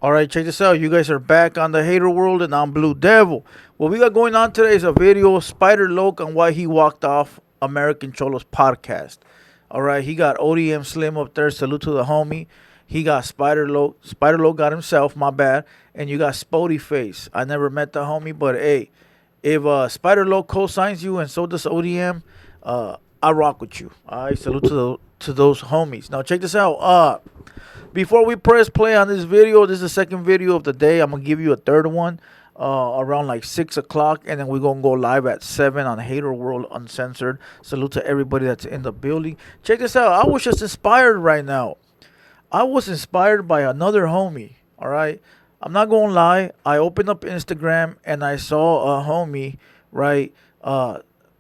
All right, check this out. You guys are back on the Hater World, and I'm Blue Devil. What we got going on today is a video of Spider Loke on why he walked off American Cholo's podcast. All right, he got ODM Slim up there. Salute to the homie. He got Spider Loke. Spider Loke got himself. My bad. And you got Spody Face. I never met the homie, but hey, if Spider Loke co-signs you and so does ODM, I rock with you. All right, salute to those homies. Now check this out. Before we press play on this video, this is the second video of the day. I'm gonna give you a third one around like 6 o'clock, and then we're gonna go live at 7 on Hater World Uncensored. Salute to everybody that's in the building. Check this out. I was just inspired right now. I was inspired by another homie. All right, I'm not gonna lie. I opened up Instagram and I saw a homie, right,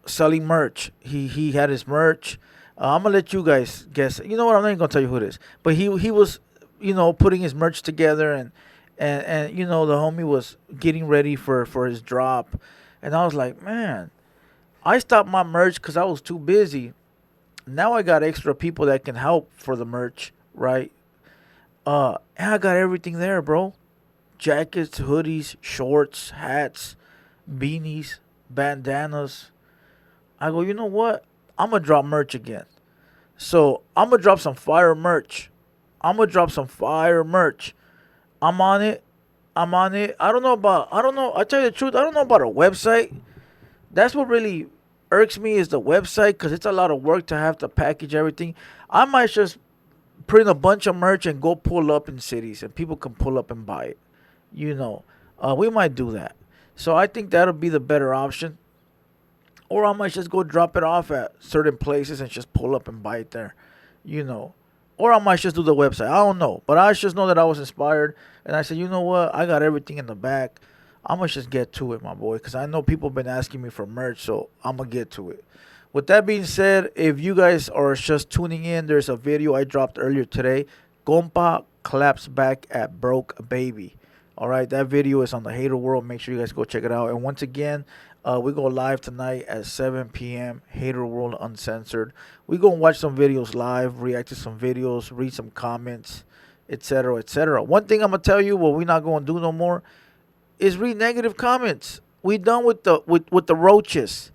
selling merch. He had his merch. I'm gonna let you guys guess. You know what? I'm not even gonna tell you who it is. But he was, putting his merch together, and the homie was getting ready for his drop, and I was like, man, I stopped my merch because I was too busy. Now I got extra people that can help for the merch, right? And I got everything there, bro. Jackets, hoodies, shorts, hats, beanies, bandanas. I go, you know what? I'm gonna drop merch again. So I'm gonna drop some fire merch. I'm gonna drop some fire merch. I'm on it. I'm on it. I don't know. I tell you the truth. I don't know about a website. That's what really irks me is the website because it's a lot of work to have to package everything. I might just print a bunch of merch and go pull up in cities and people can pull up and buy it. We might do that. So I think that'll be the better option. Or I might just go drop it off at certain places and just pull up and buy it there, you know. Or I might just do the website. I don't know. But I just know that I was inspired. And I said, you know what? I got everything in the back. I'm going to just get to it, my boy. Because I know people have been asking me for merch. So I'm going to get to it. With that being said, if you guys are just tuning in, there's a video I dropped earlier today. Compa claps back at Broke Baby. All right, that video is on the Hater World. Make sure you guys go check it out. And once again, we go live tonight at 7 p.m. Hater World Uncensored. We go and watch some videos live, react to some videos, read some comments, etc., etc. One thing I'm gonna tell you, what we're not gonna do no more, is read negative comments. We done with the roaches.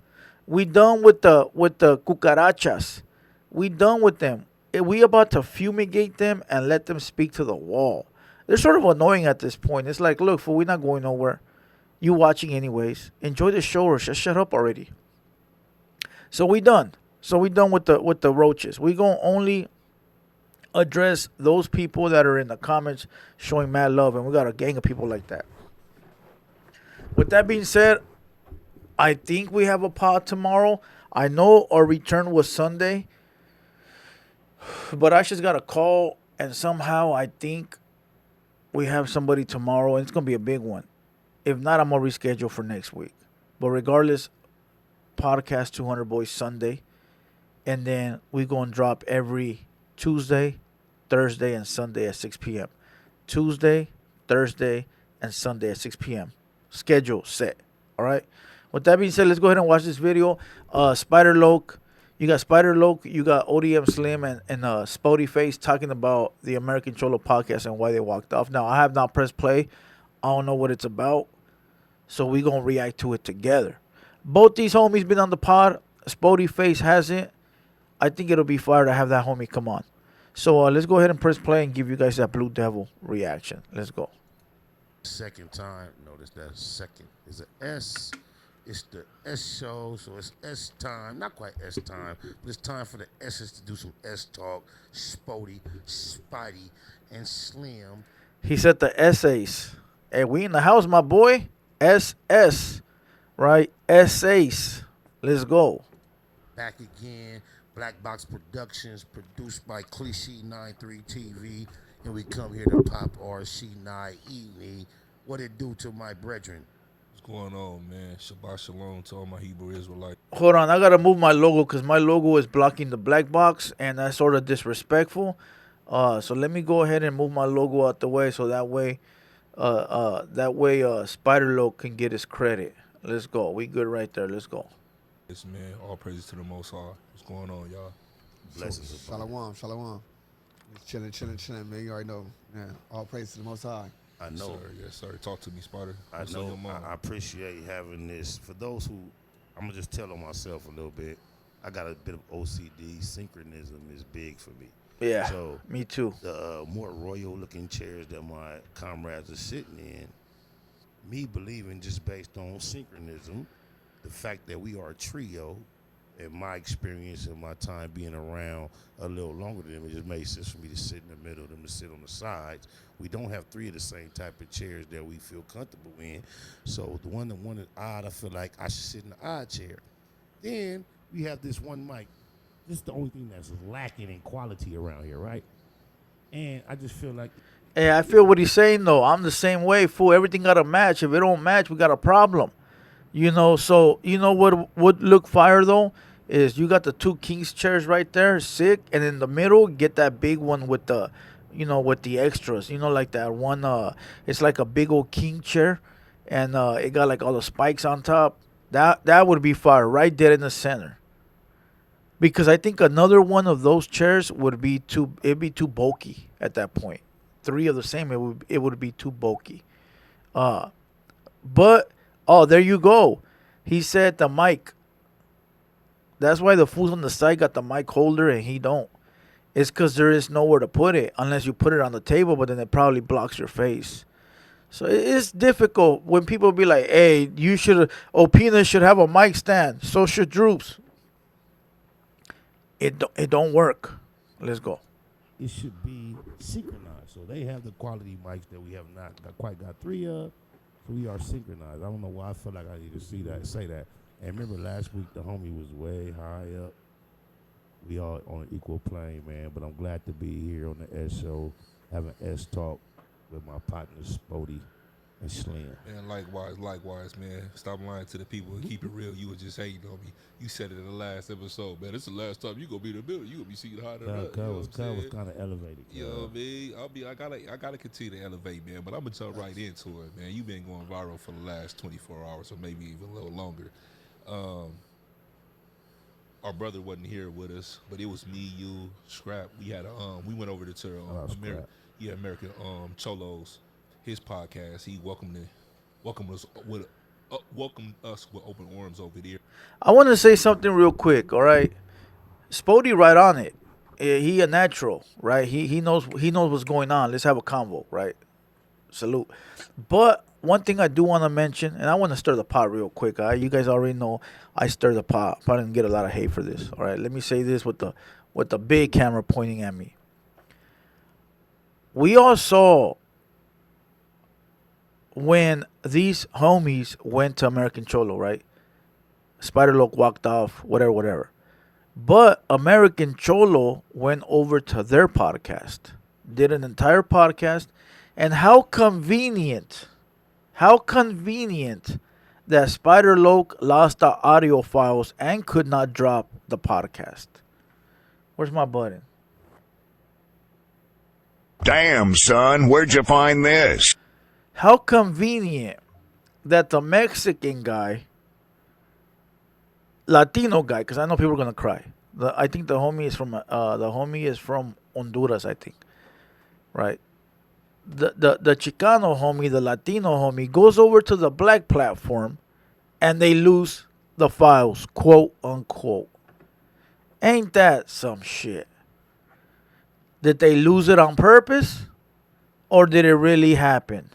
We done with the cucarachas. We done with them. We about to fumigate them and let them speak to the wall. They're sort of annoying at this point. It's like, look, fool, we're not going nowhere. You watching anyways. Enjoy the show or just shut up already. So we done. So we done with the roaches. We gonna only address those people that are in the comments showing mad love, and we got a gang of people like that. With that being said, I think we have a pod tomorrow. I know our return was Sunday, but I just got a call, and somehow I think we have somebody tomorrow, and it's gonna be a big one. If not, I'm gonna reschedule for next week. But regardless, podcast 200 Boys Sunday, and then we gonna drop every Tuesday, Thursday, and Sunday at 6 p.m. Tuesday, Thursday, and Sunday at 6 p.m. Schedule set. All right. With that being said, let's go ahead and watch this video. Spider Loke. You got Spider Loke, you got ODM Slim and Spody Face talking about the American Cholo podcast and why they walked off. Now, I have not pressed play. I don't know what it's about. So we going to react to it together. Both these homies been on the pod. Spody Face hasn't. I think it'll be fire to have that homie come on. So let's go ahead and press play and give you guys that Blue Devil reaction. Let's go. Second time. Notice that second is an S. It's the S show, so it's S time. Not quite S time, but it's time for the S's to do some S talk. Spody, Spidey, and Slim. He said the essays. Hey, we in the house, my boy. SS, right? Essays. Let's go. Back again. Black Box Productions, produced by Cliche 93 TV. And we come here to pop RC9 E. What it do to my brethren? What's going on, man? Shabbat shalom to all my Hebrew Israelites. Hold on, I gotta move my logo because my logo is blocking the black box, and that's sort of disrespectful. So let me go ahead and move my logo out the way, so that way, Spider Loke can get his credit. Let's go. We good right there. Let's go. Yes, man. All praises to the Most High. What's going on, y'all? Blessings upon Shalom, shalom. Just chilling, man. You already know, man. All praise to the Most High. I Yes, sir. know, Yes, sir. Talk to me, Spider. I What's on your know, mind? I appreciate having this. For those who, I'm gonna just tell on myself a little bit. I got a bit of OCD. Synchronism is big for me. Yeah, So me too. the more royal looking chairs that my comrades are sitting in, me believing just based on synchronism, the fact that we are a trio, in my experience and my time being around a little longer than them, it just made sense for me to sit in the middle, them to sit on the sides. We don't have three of the same type of chairs that we feel comfortable in. So the one that wanted odd, I feel like I should sit in the odd chair. Then we have this one mic. This is the only thing that's lacking in quality around here, right? And I just feel like Hey, I feel what he's saying though. I'm the same way, fool. Everything got to match. If it don't match, we got a problem. So you know what would look fire though is you got the two kings chairs right there, sick, and in the middle get that big one with the, with the extras. Like that one. It's like a big old king chair, and it got like all the spikes on top. That would be fire right there in the center. Because I think another one of those chairs would be too. It'd be too bulky at that point. Three of the same, it would be too bulky. Uh, but oh, there you go. He said the mic. That's why the fools on the side got the mic holder and he don't. It's because there is nowhere to put it unless you put it on the table, but then it probably blocks your face. So it's difficult when people be like, "Hey, you should Opina should have a mic stand. So should Droops." It don't work. Let's go. it should be synchronized. So they have the quality mics that we have not quite got three of. So we are synchronized. I don't know why I feel like I need to say that. And remember last week the homie was way high up. We all on an equal plane, man. But I'm glad to be here on the S show, having S talk with my partners Spody and Slim. Man, likewise, man. Stop lying to the people and keep it real. You were just hating on me. You said it in the last episode, man. This is the last time you gonna be in the middle. You gonna be seeing higher than that. You know what I'm Cut was saying? kind of elevated. You know what I mean? I gotta continue to elevate, man. But I'm gonna jump right into it, man. You've been going viral for the last 24 hours, or maybe even a little longer. Um, our brother wasn't here with us, but it was me, you, Scrap. We went over to Scrap. American Cholo's his podcast. He welcomed us with open arms over there. I want to say something real quick. All right, Spody, right on it. He a natural, right? He knows what's going on. Let's have a convo, right? Salute. But one thing I do want to mention, and I want to stir the pot real quick. You guys already know I stir the pot. Probably gonna get a lot of hate for this. All right, let me say this with the big camera pointing at me. We all saw when these homies went to American Cholo, right? Spider Loc walked off, whatever, whatever. But American Cholo went over to their podcast, did an entire podcast, and how convenient that Spider Loc lost the audio files and could not drop the podcast. Where's my button? Damn, son, where'd you find this? How convenient that the Mexican guy, Latino guy, because I know people are gonna cry. I think the homie is from Honduras, I think, right? The Chicano homie, the Latino homie, goes over to the black platform and they lose the files, quote unquote. Ain't that some shit? Did they lose it on purpose or did it really happen?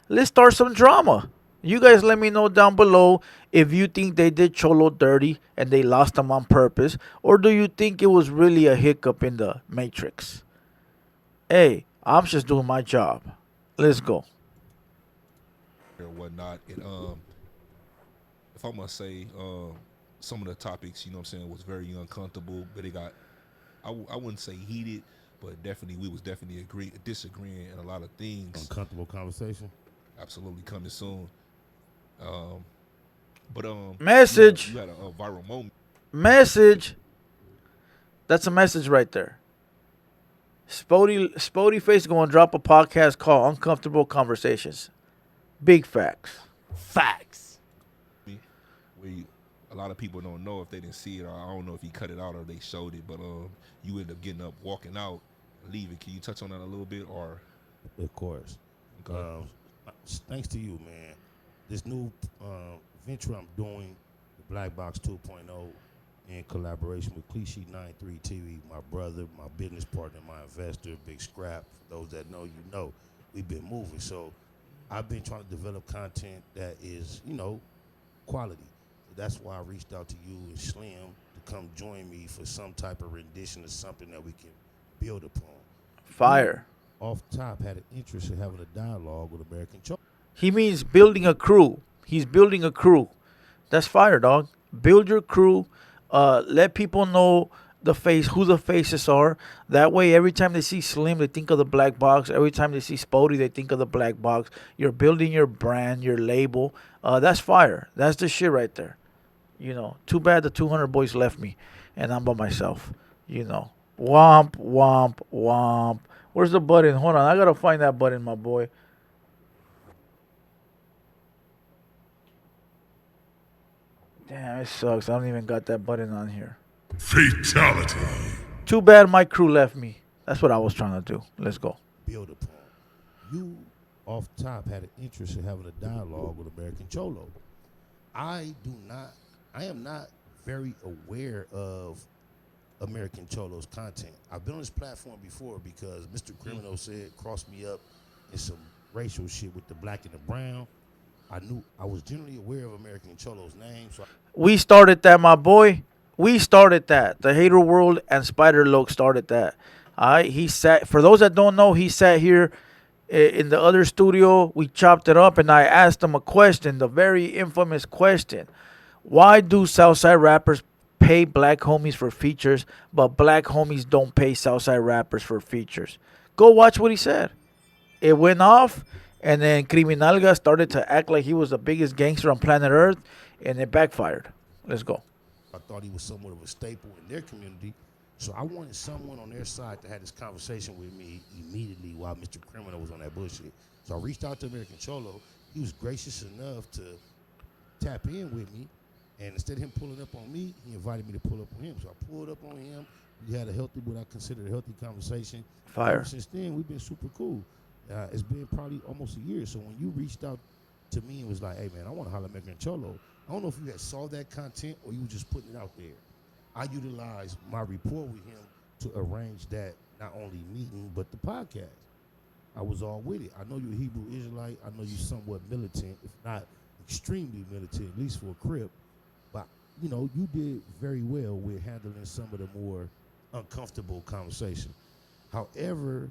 Let's start some drama. You guys let me know down below if you think they did Cholo dirty and they lost them on purpose, or do you think it was really a hiccup in the matrix? Hey, I'm just doing my job. Let's go. Or whatnot. And if I must say, some of the topics, you know what I'm saying, was very uncomfortable, but it got, I wouldn't say heated, but definitely we was definitely disagreeing in a lot of things. Uncomfortable conversation. Absolutely coming soon. Um, but Message. you had a viral moment. Message. That's a message right there. Spody Face going to drop a podcast called Uncomfortable Conversations. Big facts. Facts. Where a lot of people don't know if they didn't see it, or I don't know if he cut it out or they showed it, but you end up getting up, walking out, leaving. Can you touch on that a little bit, or? Of course. Okay. Thanks to you, man. This new venture I'm doing, the Black Box 2.0, in collaboration with Cliche 93 TV, my brother, my business partner, my investor, Big Scrap. For those that know, you know, we've been moving. So I've been trying to develop content that is, quality. So that's why I reached out to you and Slim to come join me for some type of rendition of something that we can build upon. You, Fire. off top, had an interest in having a dialogue with American Cholo. He means building a crew. He's building a crew. That's fire, dog. Build your crew. Let people know who the faces are. That way, every time they see Slim, they think of the black box. Every time they see Spody, they think of the black box. You're building your brand, your label. That's fire. That's the shit right there. Too bad the 200 boys left me, and I'm by myself. Womp, womp, womp. Where's the button? Hold on, I gotta find that button, my boy. Damn, it sucks. I don't even got that button on here. Fatality. Too bad my crew left me. That's what I was trying to do. Let's go. Build upon. You, off top, had an interest in having a dialogue with American Cholo. I am not very aware of American Cholo's content. I've been on this platform before because Mr. Criminal said cross me up in some racial shit with the black and the brown. I was generally aware of American Cholo's name, so We started that, my boy. We started that. The Hater World and Spider Loke started that. All right. For those that don't know, he sat here in the other studio. We chopped it up and I asked him a question, the very infamous question. Why do Southside rappers pay black homies for features, but black homies don't pay Southside rappers for features? Go watch what he said. It went off, and then Criminalga started to act like he was the biggest gangster on planet Earth, and it backfired. Let's go. I thought he was somewhat of a staple in their community. So I wanted someone on their side to have this conversation with me immediately while Mr. Criminal was on that bullshit. So I reached out to American Cholo. He was gracious enough to tap in with me. And instead of him pulling up on me, he invited me to pull up on him. So I pulled up on him. We had what I considered a healthy conversation. Fire. Ever since then, we've been super cool. It's been probably almost a year. So when you reached out to me and was like, hey, man, I want to holler at American Cholo, I don't know if you had saw that content or you were just putting it out there. I utilized my rapport with him to arrange that not only meeting, but the podcast. I was all with it. I know you're a Hebrew Israelite. I know you're somewhat militant, if not extremely militant, at least for a Crip. But, you did very well with handling some of the more uncomfortable conversation. However,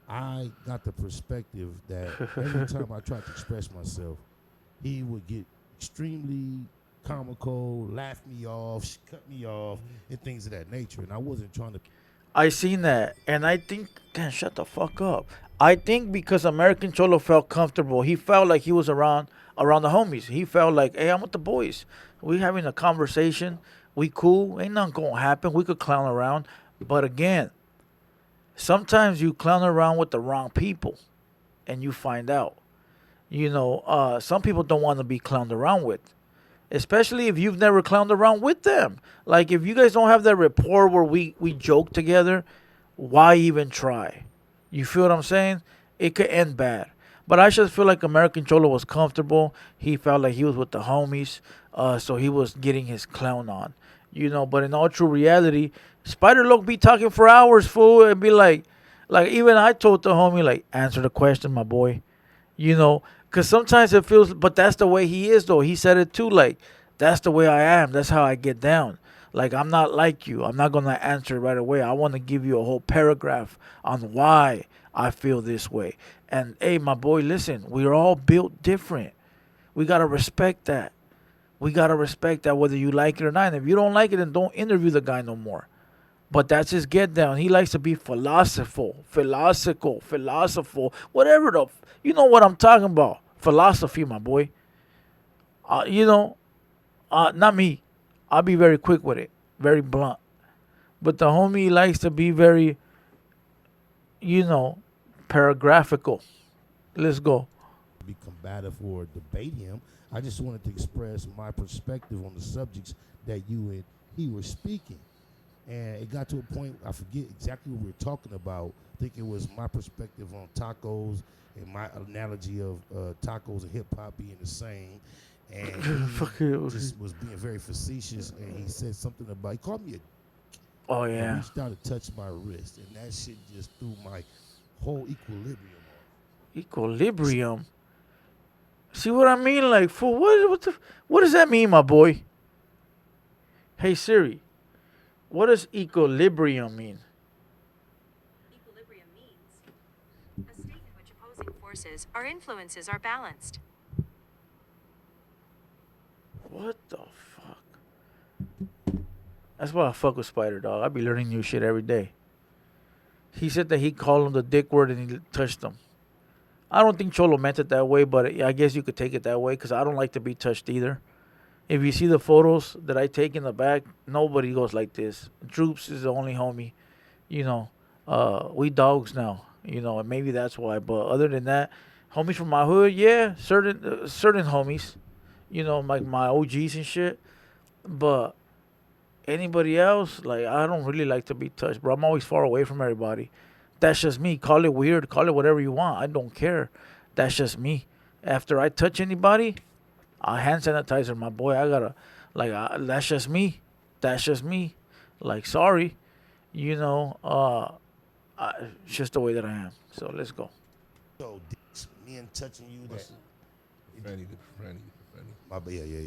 I got the perspective that every time I tried to express myself, he would get extremely comical, laugh me off, cut me off, and things of that nature. And I wasn't trying to. I seen that, and I think, damn, shut the fuck up. I think because American Cholo felt comfortable, he felt like he was around the homies. He felt like, hey, I'm with the boys. We having a conversation. We cool. Ain't nothing gonna happen. We could clown around, but again, sometimes you clown around with the wrong people, and you find out. Some people don't want to be clowned around with, especially if you've never clowned around with them. Like, if you guys don't have that rapport where we joke together, why even try? You feel what I'm saying? It could end bad. But I just feel like American Cholo was comfortable. He felt like he was with the homies, so he was getting his clown on. But in all true reality, Spider Loke be talking for hours, fool, and be like even I told the homie, like, answer the question, my boy. Because sometimes it feels, but that's the way he is, though. He said it too, like, that's the way I am. That's how I get down. Like, I'm not like you. I'm not going to answer right away. I want to give you a whole paragraph on why I feel this way. And, hey, my boy, listen, we're all built different. We got to respect that. We got to respect that whether you like it or not. And if you don't like it, then don't interview the guy no more. But that's his get down. He likes to be philosophical, whatever you know what I'm talking about. Philosophy, my boy. Not me. I'll be very quick with it, very blunt. But the homie likes to be very, paragraphical. Let's go. Be combative or debate him. I just wanted to express my perspective on the subjects that you and he were speaking. And it got to a point, I forget exactly what we were talking about, think it was my perspective on tacos and my analogy of tacos and hip hop being the same. And Fuck he it. just was being very facetious, and he said something about, he called me a Oh and yeah. reached out to touch my wrist, and that shit just threw my whole equilibrium off. Equilibrium. See what I mean? Like, for what does that mean, my boy? Hey Siri, what does equilibrium mean? Equilibrium means a state in which opposing forces or influences are balanced. What the fuck? That's why I fuck with Spider Dog. I be learning new shit every day. He said that he called him the dick word and he touched him. I don't think Cholo meant it that way, but I guess you could take it that way because I don't like to be touched either. If you see the photos that I take in the back, nobody goes like this. Troops is the only homie. You know, we dogs now. You know, and maybe that's why. But other than that, homies from my hood, yeah, certain homies. You know, like my OGs and shit. But anybody else, like I don't really like to be touched, bro. I'm always far away from everybody. That's just me. Call it weird, call it whatever you want. I don't care. That's just me. After I touch anybody, I hand sanitizer, my boy. I gotta, like, that's just me. That's just me. Like, sorry, you know, it's just the way that I am. So let's go. So, me and touching you, What's that Franny.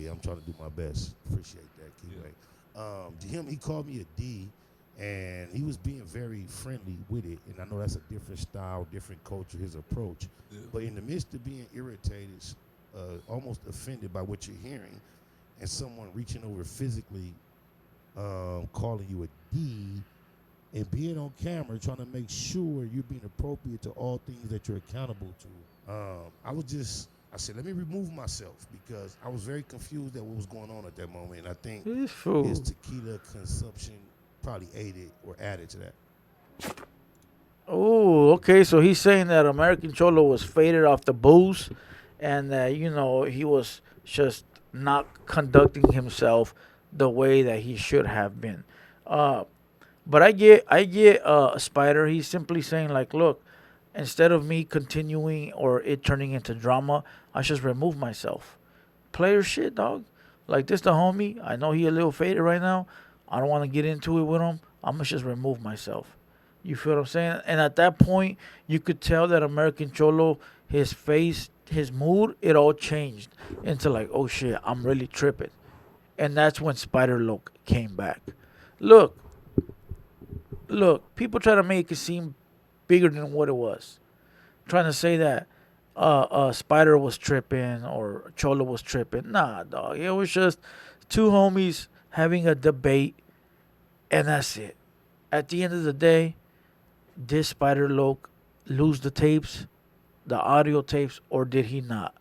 yeah. I'm trying to do my best. Appreciate that, Keyway. To him, he called me a D, and he was being very friendly with it. And I know that's a different style, different culture, his approach. Yeah. But in the midst of being irritated, almost offended by what you're hearing, and someone reaching over physically, calling you a D, and being on camera, trying to make sure you're being appropriate to all things that you're accountable to. I said, let me remove myself because I was very confused at what was going on at that moment. And I think This fool. his tequila consumption probably aided or added to that. Oh, okay. So he's saying that American Cholo was faded off the booze, and that he was just not conducting himself the way that he should have been. But I get Spider. He's simply saying like, look, instead of me continuing or it turning into drama, I just remove myself. Player shit, dog. Like this, the homie. I know he a little faded right now. I don't want to get into it with him. I'm gonna just remove myself. You feel what I'm saying? And at that point, you could tell that American Cholo, his face, his mood, it all changed into like, oh shit, I'm really tripping. And that's when Spider Loke came back. Look, people try to make it seem bigger than what it was. Trying to say that Spider was tripping or Cholo was tripping. Nah, dog. It was just two homies having a debate, and that's it. At the end of the day, did Spider Loke lose the tapes, the audio tapes, or did he not?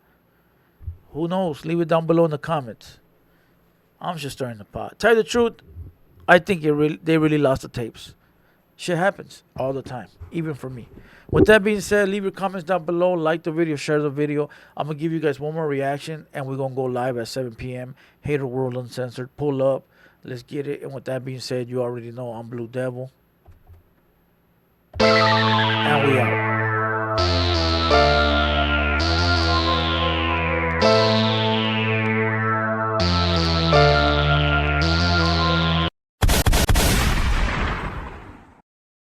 Who knows? Leave it down below in the comments. I'm just stirring the pot. Tell you the truth, I think they really lost the tapes. Shit happens all the time, even for me. With that being said, leave your comments down below, like the video, share the video. I'm going to give you guys one more reaction, and we're going to go live at 7 p.m. Hater World Uncensored. Pull up. Let's get it. And with that being said, you already know I'm Blue Devil. And we out.